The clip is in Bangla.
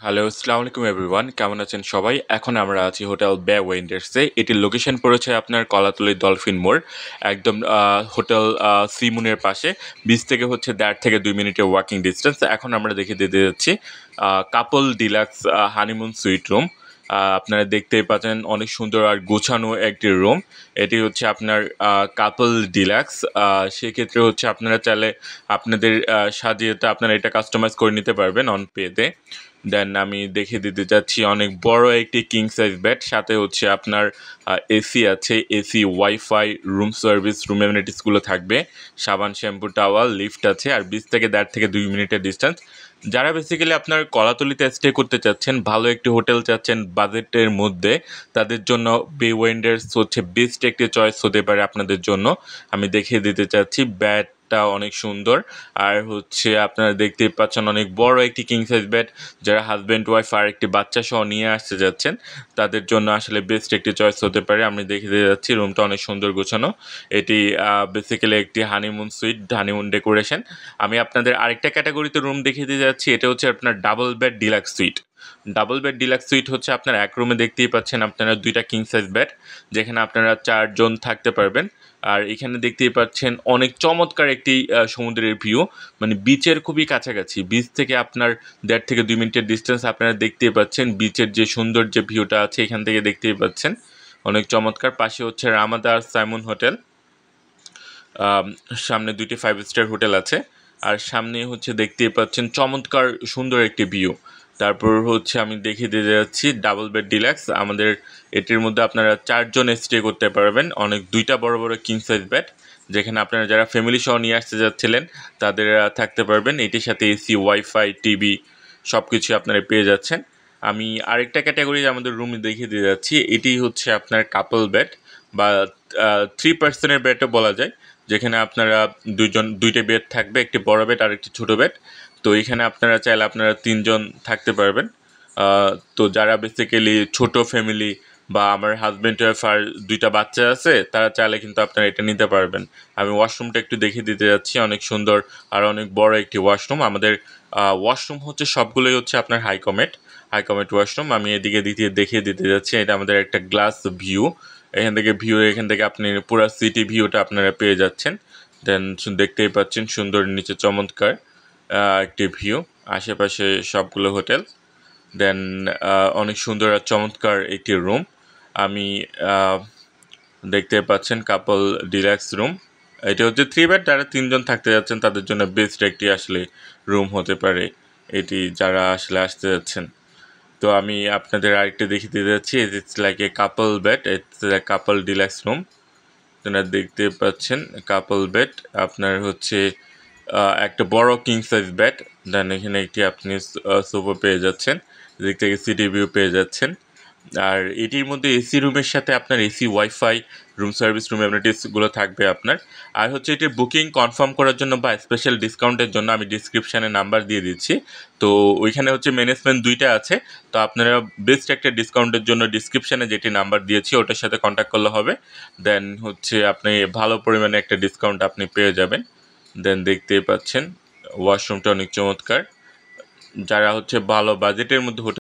হ্যালো, আসসালামু আলাইকুম এভরিওয়ান। কেমন আছেন সবাই? এখন আমরা আছি হোটেল বে ওয়েন্ডার্সে। এটির লোকেশন পড়েছে আপনার কলাতলী ডলফিন মোড়। একদম হোটেল সি মুনের পাশে। বিচ থেকে হচ্ছে ১.৫ থেকে ২ মিনিটের ওয়াকিং ডিসট্যান্স। এখন আমরা দেখে দিতে যাচ্ছি কাপল ডিলাক্স হানিমুন সুইট রুম। আপনারা দেখতেই পাচ্ছেন অনেক সুন্দর আর গোছানো একটি রুম। এটি হচ্ছে আপনার কাপল ডিলাক্স। সেক্ষেত্রে হচ্ছে আপনারা চাইলে আপনাদের সাজিয়ে আপনারা এটা কাস্টমাইজ করে নিতে পারবেন অন পেতে। দেন আমি দেখিয়ে দিতে চাচ্ছি অনেক বড় একটি কিং সাইজ বেড, সাথে হচ্ছে আপনার এসি আছে, AC, wifi, room service, room এমিনিটিসগুলো থাকবে, সাবান, শ্যাম্পু, টাওয়াল, লিফট আছে, আর বিচ থেকে ১.৫ থেকে ২ মিনিটের ডিস্টেন্স। যারা বেসিক্যালি আপনার কলাতলিতে স্টে করতে চাচ্ছেন, ভালো একটি হোটেল চাচ্ছেন বাজেটের মধ্যে, তাদের জন্য বে ওয়েন্ডার্স হচ্ছে বেস্ট একটি চয়েস হতে পারে আপনাদের জন্য। আমি দেখিয়ে দিতে চাচ্ছি বেডটা অনেক সুন্দর, আর হচ্ছে আপনারা দেখতেই পাচ্ছেন অনেক বড় একটি কিং সাইজ বেড। যারা হাজব্যান্ড ওয়াইফ আর একটি বাচ্চা সহ নিয়ে আসতে যাচ্ছেন, তাদের জন্য আসলে বেস্ট একটি চয়েস হতে পারে। আমি দেখে দিয়ে যাচ্ছি রুমটা অনেক সুন্দর গোছানো। এটি বেসিক্যালি একটি হানিমুন সুইট, হানিমুন ডেকোরেশন। আমি আপনাদের আরেকটা ক্যাটাগরিতে রুম দেখিয়ে দিয়ে যাচ্ছি। এটা হচ্ছে আপনার double bed deluxe sweet. Double bed deluxe sweet হচ্ছে আপনার এক রুমে দেখতেই পাচ্ছেন আপনারা ২টা কিং সাইজ বেড, যেখানে আপনারা ৪ জন থাকতে পারবেন। আর এখানে দেখতেই পাচ্ছেন অনেক চমৎকার একটি সমুদ্রের ভিউ, মানে বিচের খুবই কাছাকাছি। বিচ থেকে আপনার ১.৫ থেকে ২ মিনিটের ডিস্টেন্স। আপনারা দেখতেই পাচ্ছেন বিচের যে সুন্দর যে ভিউটা আছে এখান থেকে দেখতেই পাচ্ছেন অনেক চমৎকার। পাশে হচ্ছে রামাদার সাইমন হোটেল, সামনে ২টি 5 স্টার হোটেল আছে, আর সামনে হচ্ছে দেখতেই পাচ্ছেন চমৎকার সুন্দর একটি ভিউ। তারপর হচ্ছে আমি দেখিয়ে দিয়ে যাচ্ছি ডাবল বেড ডিলাক্স। আমাদের এটির মধ্যে আপনারা ৪ জন স্টে করতে পারবেন। অনেক ২টা বড় বড় কিং সাইজ বেড, যেখানে আপনারা যারা ফ্যামিলি সহ নিয়ে আসতে যাচ্ছিলেন তাদের থাকতে পারবেন। এটির সাথে এসি, ওয়াইফাই, টিভি সব কিছু আপনারা পেয়ে যাচ্ছেন। আমি আরেকটা ক্যাটাগরি আমাদের রুমে দেখিয়ে দিয়ে যাচ্ছি। এটি হচ্ছে আপনার কাপল বেড বা 3 পার্সনের বেডও বলা যায়, যেখানে আপনারা ২টা বেড থাকবে, একটি বড় বেড আর একটি ছোটো বেড। তো এখানে আপনারা চাইলে আপনারা ৩ জন থাকতে পারবেন। তো যারা বেসিক্যালি ছোট ফ্যামিলি বা আমার হাজব্যান্ড ওয়াইফ আর ২টা বাচ্চা আছে, তারা চাইলে কিন্তু আপনারা এটা নিতে পারবেন। আমি ওয়াশরুমটা একটু দেখিয়ে দিতে যাচ্ছি। অনেক সুন্দর আর অনেক বড় একটি ওয়াশরুম। আমাদের ওয়াশরুম হচ্ছে সবগুলোই হচ্ছে আপনার হাইকমেট ওয়াশরুম। আমি এদিকে দেখিয়ে দিতে যাচ্ছি। এটা আমাদের একটা গ্লাস ভিউ। এখান থেকে আপনি পুরো সিটি ভিউটা আপনারা পেয়ে যাচ্ছেন। দেন দেখতেই পাচ্ছেন সুন্দর নিচে চমৎকার একটি ভিউ, আশেপাশে সবগুলো হোটেল। দেন অনেক সুন্দর আর চমৎকার একটি রুম। আমি দেখতে পাচ্ছেন কাপল ডিলাক্স রুম। এটা হচ্ছে 3 বেড, যারা ৩ জন থাকতে যাচ্ছেন তাদের জন্য বেস্ট একটি আসলে রুম হতে পারে এটি, যারা আসলে আসতে যাচ্ছেন। তো আমি আপনাদের আরেকটা দেখিয়ে দিতে যাচ্ছি। It's like a couple bed, it's couple deluxe room. আপনারা দেখতে পাচ্ছেন কাপল বেড, আপনার হচ্ছে একটা বড় কিং সাইজ বেড। দেন এখানে একটি আপনি সোফা পেয়ে যাচ্ছেন, দিক থেকে সিটি ভিউ পেয়ে যাচ্ছেন। আর এটির মধ্যে এসি রুমের সাথে আপনার AC, wifi, room service, room অ্যামিনিটিসগুলো থাকবে আপনার। আর হচ্ছে এটির বুকিং কনফার্ম করার জন্য বা স্পেশাল ডিসকাউন্টের জন্য আমি ডিসক্রিপশানে নাম্বার দিয়ে দিচ্ছি। তো ওইখানে হচ্ছে ম্যানেজমেন্ট 2টা আছে। তো আপনারা বেস্ট একটা ডিসকাউন্টের জন্য ডিসক্রিপশানে যেটি নাম্বার দিয়েছি ওটার সাথে কন্ট্যাক্ট করলে হবে। দেন হচ্ছে আপনি ভালো পরিমাণে একটা ডিসকাউন্ট আপনি পেয়ে যাবেন। দেন দেখতেই পাচ্ছেন ওয়াশরুমটা অনেক চমৎকার। যারা হচ্ছে ভালো বাজেটের মধ্যে হোটেল